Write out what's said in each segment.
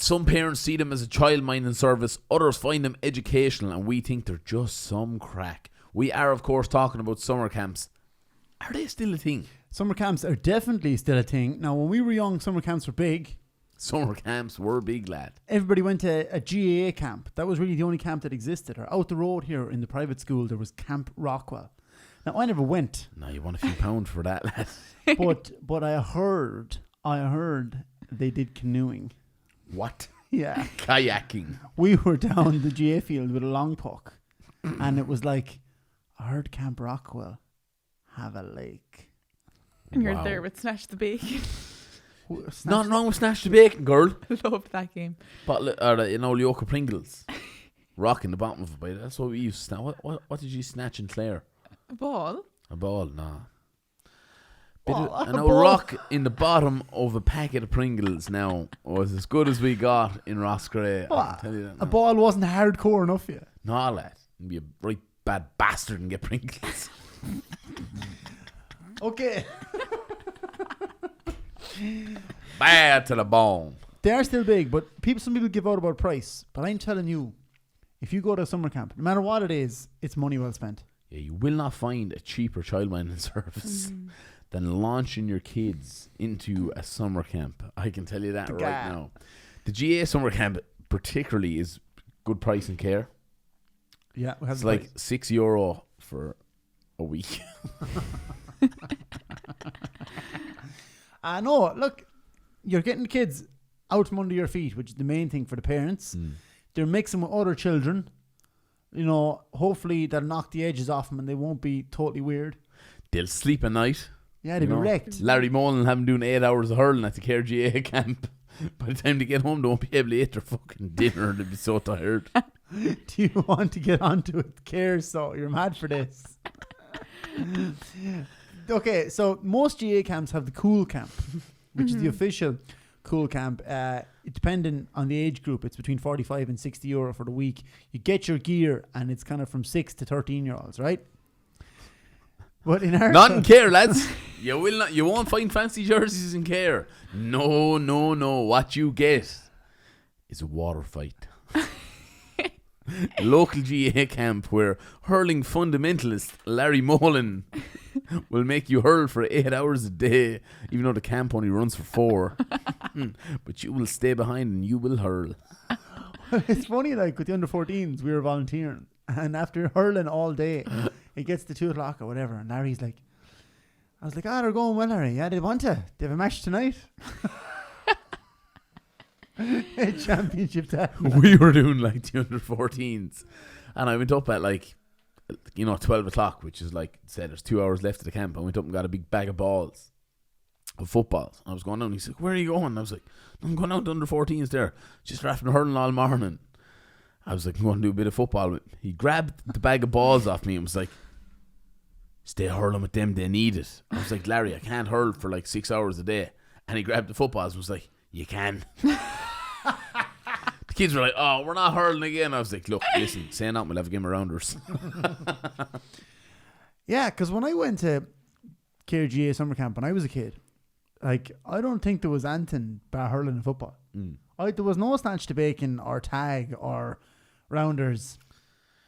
Some parents see them as a child-minding service, others find them educational, and we think they're just some crack. We are, of course, talking about summer camps. Are they still a thing? Summer camps are definitely still a thing. Now, when we were young, summer camps were big. Summer camps were big, lad. Everybody went to a GAA camp. That was really the only camp that existed. Or out the road here in the private school, there was Camp Rockwell. Now, I never went. No, you want a few pounds for that, lad. But I heard they did canoeing. What? Yeah. Kayaking. We were down the GA field with a long puck. And it was like, I heard Camp Rockwell have a lake. And you're there with Snatch the Bacon. Nothing wrong with Snatch the Bacon, girl. I love that game. But Yoka Pringles. Rocking the bottom of it. But that's what we used to snatch. What did you snatch in Clare? A ball? A ball, nah. A rock in the bottom of a packet of Pringles now was as good as we got in Roscrea. I can tell you that now. A ball wasn't hardcore enough for you. No, lad. You'd be a right bad bastard and get Pringles. Okay. Bad to the bone. They are still big, but some people give out about price. But I'm telling you, if you go to a summer camp, no matter what it is, it's money well spent. Yeah, you will not find a cheaper childminding service than launching your kids into a summer camp. I can tell you that right now. The GA summer camp particularly is good price and care. Yeah, it's like €6 for a week. No, look, you're getting the kids out from under your feet, which is the main thing for the parents. They're mixing with other children. You know, hopefully they'll knock the edges off them and they won't be totally weird. They'll sleep at night. Yeah, they'll be wrecked. Larry Mullen will have them doing 8 hours of hurling at the Care GA camp. By the time they get home, they won't be able to eat their fucking dinner. They'll be so tired. Do you want to get onto it? Care, so you're mad for this. Okay, so most GA camps have the cool camp, which is the official cool camp. Depending on the age group, it's between 45 and €60 for the week. You get your gear, and it's kind of from 6 to 13-year-olds, right? But in our not in Care, lads. You won't find fancy jerseys in Care. No. What you get is a water fight. Local GA camp where hurling fundamentalist Larry Mullen will make you hurl for 8 hours a day, even though the camp only runs for 4. But you will stay behind and you will hurl. It's funny, like with the under-14s, we were volunteering, and after hurling all day, it gets to 2 o'clock or whatever, and Larry's like, I was like, they're going well, Larry. Yeah, they want to. They have a match tonight. A championship time. We were doing like the under-14s, and I went up at 12 o'clock, which is like said there's 2 hours left of the camp. I went up and got a big bag of balls, of footballs. And I was going down. He's like, "Where are you going?" And I was like, "I'm going out to under-14s there, just after hurling all morning." I was like, "I'm going to do a bit of football." He grabbed the bag of balls off me and was like, "Stay hurling with them, they need it." I was like, "Larry, I can't hurl for like 6 hours a day." And he grabbed the footballs and was like, "You can." The kids were like, "Oh, we're not hurling again." I was like, "Look, listen, say nothing, we'll have a game of rounders." Yeah, because when I went to KRGA summer camp when I was a kid, like, I don't think there was anything but hurling and football. There was no snatch to bacon or tag or rounders.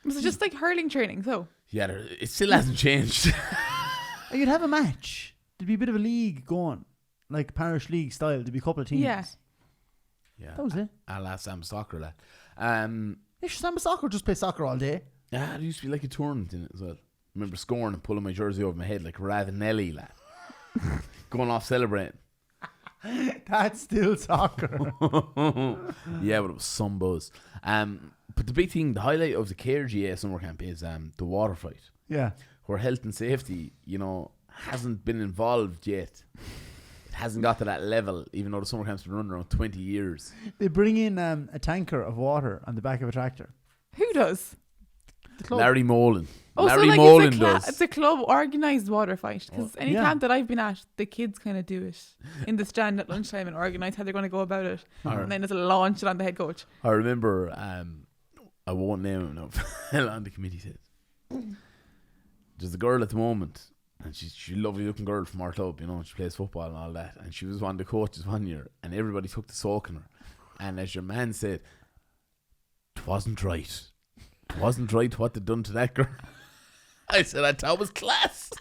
Was it just like hurling training, though? Yeah, it still hasn't changed. You'd have a match. There'd be a bit of a league going, like parish league style. There'd be a couple of teams. Yeah, that was it. I'll ask Sam Soccer, lad. If Sam Soccer just play soccer all day. Yeah, there used to be like a tournament in it as well. I remember scoring and pulling my jersey over my head like Ravanelli, lad. Going off celebrating. That's still soccer. Yeah, but it was some buzz. But the big thing, the highlight of the KRGA summer camp is the water fight. Yeah. Where health and safety, hasn't been involved yet. It hasn't got to that level, even though the summer camp's been running around 20 years. They bring in a tanker of water on the back of a tractor. Who does? Larry Mullen. Oh, Larry so like Mullen does. It's a club organised water fight. Because any camp that I've been at, the kids kind of do it in the stand at lunchtime and organise how they're going to go about it. And then it'll launch it on the head coach. I remember, I won't name him now, on the committee said, there's a girl at the moment, and she's a lovely looking girl from our club, she plays football and all that, and she was one of the coaches one year, and everybody took the soak in her. And as your man said, it wasn't right. It wasn't right what they done to that girl. I said, I thought it was class.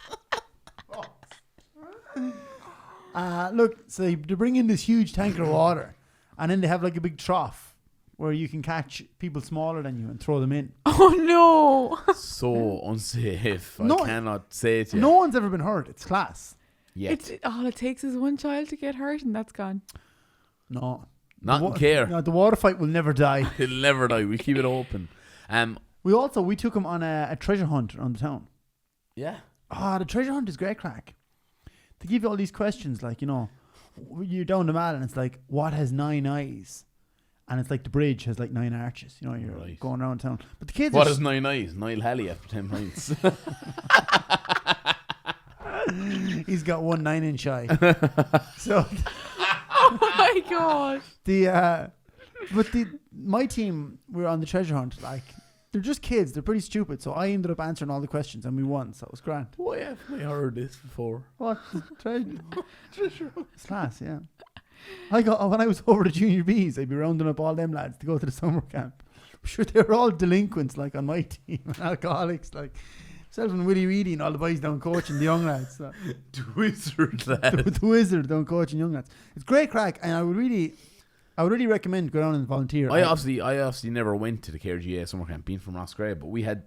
Look, so they bring in this huge tanker of water, and then they have like a big trough where you can catch people smaller than you and throw them in. Oh no! So unsafe. No, I cannot say it yet. No one's ever been hurt. It's class. Yet. All it takes is one child to get hurt and that's gone. No. Not in care. No, the water fight will never die. It'll never die. We keep it open. We took him on a treasure hunt around the town. Yeah. The treasure hunt is great crack. They give you all these questions like, you're down the mall and it's like, what has 9 eyes? And it's like the bridge has like 9 arches. You're right. Going around town. But the kids What has 9 eyes? Niall Halley after 10 pints. He's got 1 9-inch eye. So Oh my god. My team, we were on the treasure hunt. Like, they're just kids. They're pretty stupid. So I ended up answering all the questions and we won. So it was grand. Why haven't I heard this before? What? Treasure hunt. It's class, yeah. When I was over to junior B's, I'd be rounding up all them lads to go to the summer camp. I'm sure they were all delinquents, like on my team, and alcoholics, like myself and Willie Reedy and all the boys down coaching the young lads. So. The wizard lad. the wizard down coaching young lads. It's great crack, and I would really recommend go down and volunteer. I obviously never went to the KRGA summer camp, being from Roscrea, but we had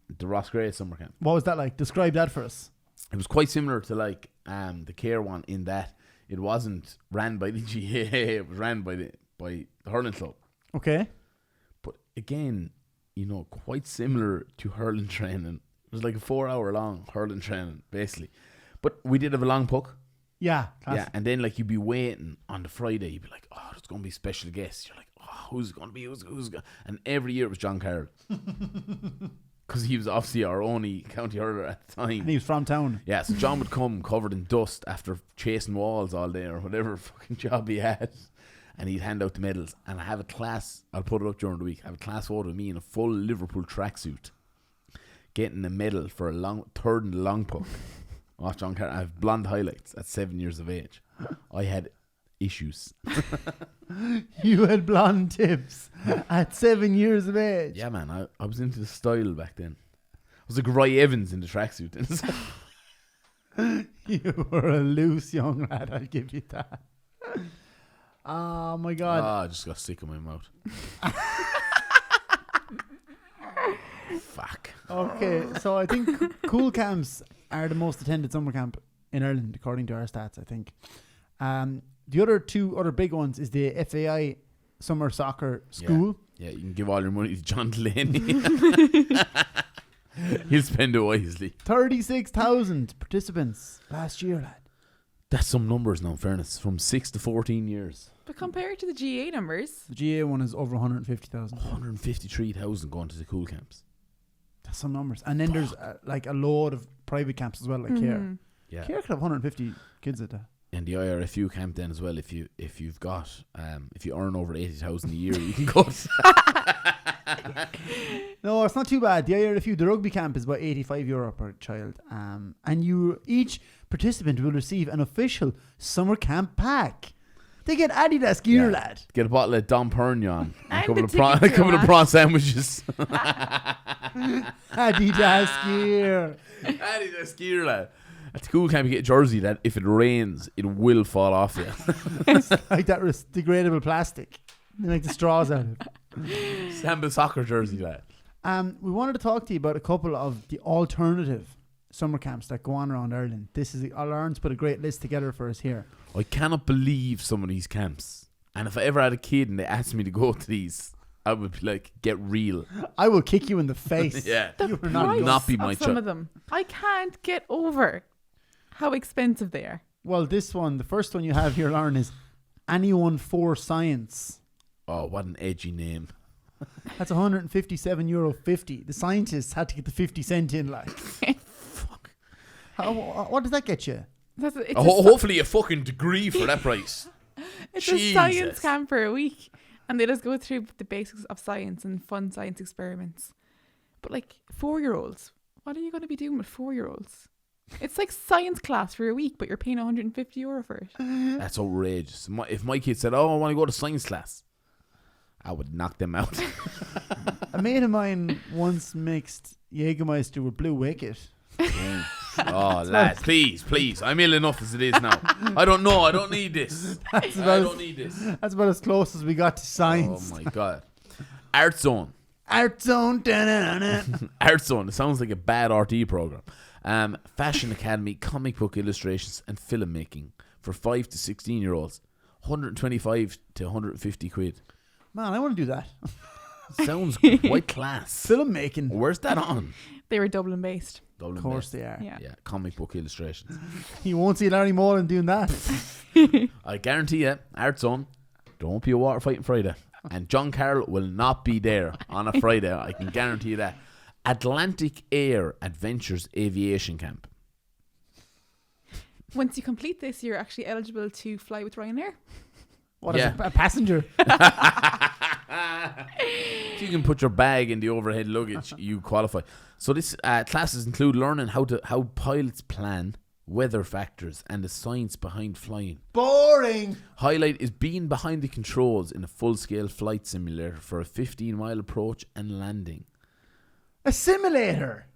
the Roscrea summer camp. What was that like? Describe that for us. It was quite similar to like the Care one in that it wasn't ran by the GAA, it was ran by the hurling club. Okay. But again, quite similar to hurling training. It was like a 4-hour long hurling training, basically. But we did have a long puck. Yeah. Yeah, and then like you'd be waiting on the Friday, you'd be like, oh, there's going to be special guests. You're like, oh, who's going to be, who's going? And every year it was John Carroll. Because he was obviously our only county hurler at the time. And he was from town. Yeah, so John would come covered in dust after chasing walls all day or whatever fucking job he had. And he'd hand out the medals. And I have a class, I'll put it up during the week, I have a class photo of me in a full Liverpool tracksuit getting a medal for a third in the long puck. Off John Carroll. I have blonde highlights at 7 years of age. I had issues. You had blonde tips at 7 years of age. Yeah, man. I was into the style back then. I was like Roy Evans in the tracksuit. You were a loose young lad, I'll give you that. Oh my god. I just got sick in my mouth. Fuck. Okay, so I think cool camps are the most attended summer camp in Ireland, according to our stats, I think. The two other big ones is the FAI Summer Soccer School. Yeah, you can give all your money to John Delaney. He'll spend it wisely. 36,000 participants last year, lad. That's some numbers now, in fairness. From 6 to 14 years. But compared to the GA numbers, the GA one is over 150,000. 153,000 going to the cool camps. That's some numbers. And then there's like a load of private camps as well, like Care. Yeah. Care could have 150 kids at that. And the IRFU camp then as well. If you earn over 80,000 a year, you can go. No, it's not too bad. The IRFU, the rugby camp is about €85 per child. And each participant will receive an official summer camp pack. They get Adidas gear, lad. Get a bottle of Dom Perignon and a And couple of prawn sandwiches. Adidas gear. Adidas gear, lad. At the cool camp, you get a jersey that if it rains, it will fall off you. It's like that degradable plastic. They make the straws out of it. Samba soccer jersey, lad. We wanted to talk to you about a couple of the alternative summer camps that go on around Ireland. Lauren's put a great list together for us here. I cannot believe some of these camps. And if I ever had a kid and they asked me to go to these, I would be like, get real. I will kick you in the face. Yeah. the You are price not be my of some child. of them, I can't get over how expensive they are. Well, the first one you have here, Lauren, is Anyone for Science. Oh, what an edgy name. That's €157.50. The scientists had to get the 50 cent in, like. Fuck. What does that get you? Hopefully a fucking degree for that price. It's Jesus. a science camp for a week, and they just go through the basics of science and fun science experiments. But like 4-year-olds, what are you going to be doing with 4-year-olds? It's like science class for a week, but you're paying €150 for it. That's outrageous. If my kid said, "Oh, I want to go to science class," I would knock them out. A mate of mine once mixed Jägermeister with Blue Wicket. Oh, lad, please. I'm ill enough as it is now. I don't know. I don't need this. I don't need this. That's about as close as we got to science. Oh, my God. Art Zone. Art Zone. Da-na-na. Art Zone. It sounds like a bad RT program. Fashion Academy, comic book illustrations and filmmaking for 5 to 16-year-olds. 125 to 150 quid. Man, I want to do that. Sounds quite class. Filmmaking. Where's that on? They were Dublin based. Dublin Of course based. they are. Yeah. Yeah, comic book illustrations. You won't see Larry Mullen doing that. I guarantee you, Art Zone, there won't be a water fighting Friday. And John Carroll will not be there on a Friday. I can guarantee you that. Atlantic Air Adventures Aviation Camp. Once you complete this, you're actually eligible to fly with Ryanair. What, Yeah. a passenger? If you can put your bag in the overhead luggage, you qualify. So this classes include learning how pilots plan, weather factors, and the science behind flying. Boring. Highlight is being behind the controls in a full-scale flight simulator for a 15-mile approach and landing. A simulator.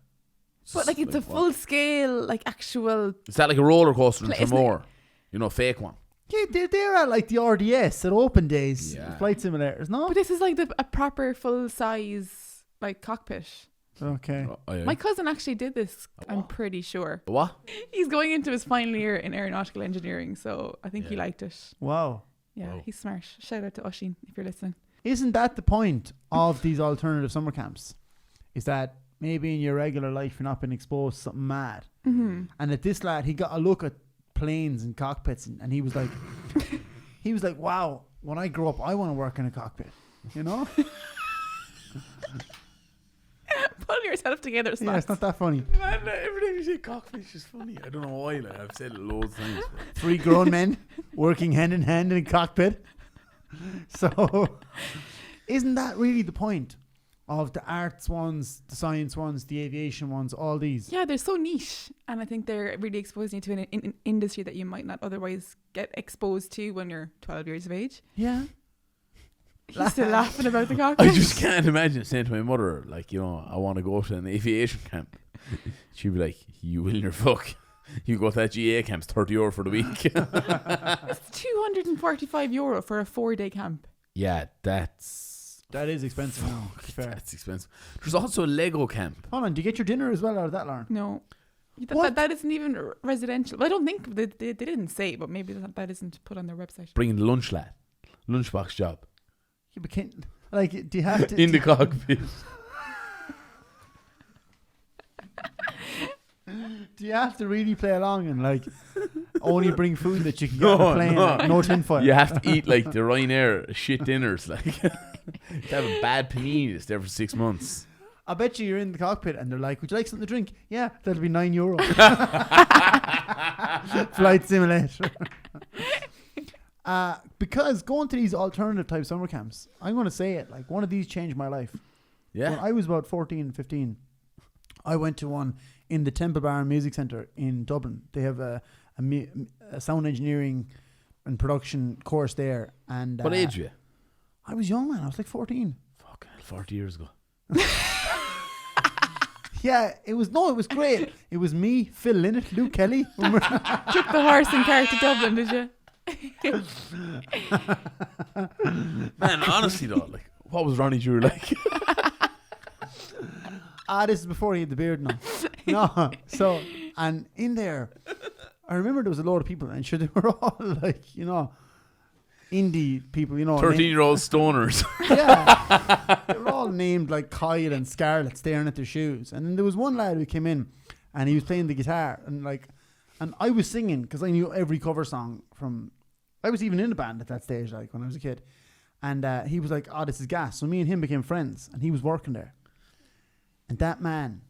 But like it's a full scale, like actual. Is that like a roller coaster in Isn't it? Tremor? You know, fake one. Yeah, they're at like the RDS at open days. Yeah. Flight simulators, no? But this is like a proper full size like cockpit. Okay. Oh, yeah. My cousin actually did this. I'm pretty sure. What? He's going into his final year in aeronautical engineering, so I think he Yeah. liked it. Wow. Yeah, Wow. he's smart. Shout out to Oisín if you're listening. Isn't that the point of these alternative summer camps? Is that maybe in your regular life you're not being exposed to something mad. Mm-hmm. And at this lad, he got a look at planes and cockpits, and he was like, wow, when I grow up, I want to work in a cockpit. You know? Pull yourself together, Yeah, Smart. it's not that funny. Man, every time you say cockfish is funny. I don't know why. Like, I've said it loads of times. But 3 grown men working hand in hand in a cockpit. So, isn't that really the point of the arts ones, the science ones, the aviation ones, all these? Yeah, they're so niche, and I think they're really exposing you to an industry that you might not otherwise get exposed to when you're 12 years of age. Yeah. He's still laughing about the cockpit. I just can't imagine saying to my mother, like, you know, I want to go to an aviation camp. She'd be like, you will your fuck. You go to that GA camp, it's €30 for the week. It's €245 for a 4-day camp. Yeah, that That is expensive now, to be fair. that's expensive. There's also a Lego camp. Hold on, do you get your dinner as well out of that, Lauren? No. What? That isn't even residential. I don't think they didn't say, but maybe that isn't put on their website. Bringing the lunch lad. Lunchbox job. Yeah, but like, do you have to... In the cockpit. Do you have to really play along and, like, only bring food that you can get on No, a plane? no. Like, no tinfoil. You have to eat like the Ryanair shit dinners. Like, to have a bad panini that's there for 6 months. I bet you're in the cockpit and they're like, would you like something to drink? Yeah, that'll be €9. Flight simulator. Because going to these alternative type summer camps, I'm going to say it, like, one of these changed my life. When Yeah. I was about 14, 15, I went to one in the Temple Bar and Music Centre in Dublin. They have a sound engineering and production course there. And What age were you? I was young, man. I was like 14. Fuck, 40 years ago. Yeah, it was great. It was me, Phil Linnett, Luke Kelly. Took the horse and cart to Dublin, did you? Man, honestly though, like, what was Ronnie Drew like? This is before he had the beard now. No, so, and in there, I remember there was a lot of people, and sure, they were all like, you know, indie people, you know. 13-year-old stoners. Yeah. They were all named like Kyle and Scarlett, staring at their shoes. And then there was one lad who came in, and he was playing the guitar, and I was singing, because I knew every cover song from, I was even in a band at that stage, like, when I was a kid. And he was like, oh, this is gas. So me and him became friends, and he was working there. And that man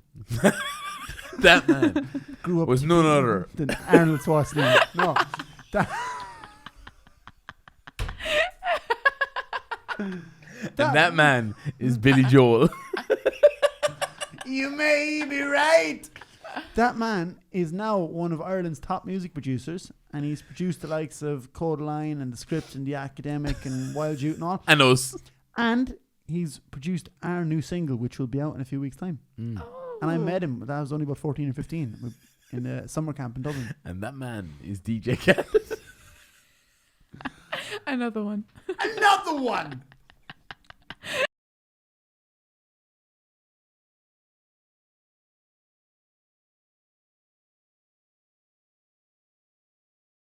That man grew up was to none be other than Arnold Schwarzenegger. No. and that man is Billy Joel. You may be right. That man is now one of Ireland's top music producers, and he's produced the likes of Codeline and The Script and The Academic and Wild Jute and all. And us. And he's produced our new single, which will be out in a few weeks' time. Mm. Oh. And I met him. That was only about 14 or 15 in a summer camp in Dublin. And that man is DJ Khaled. Another one. Another one.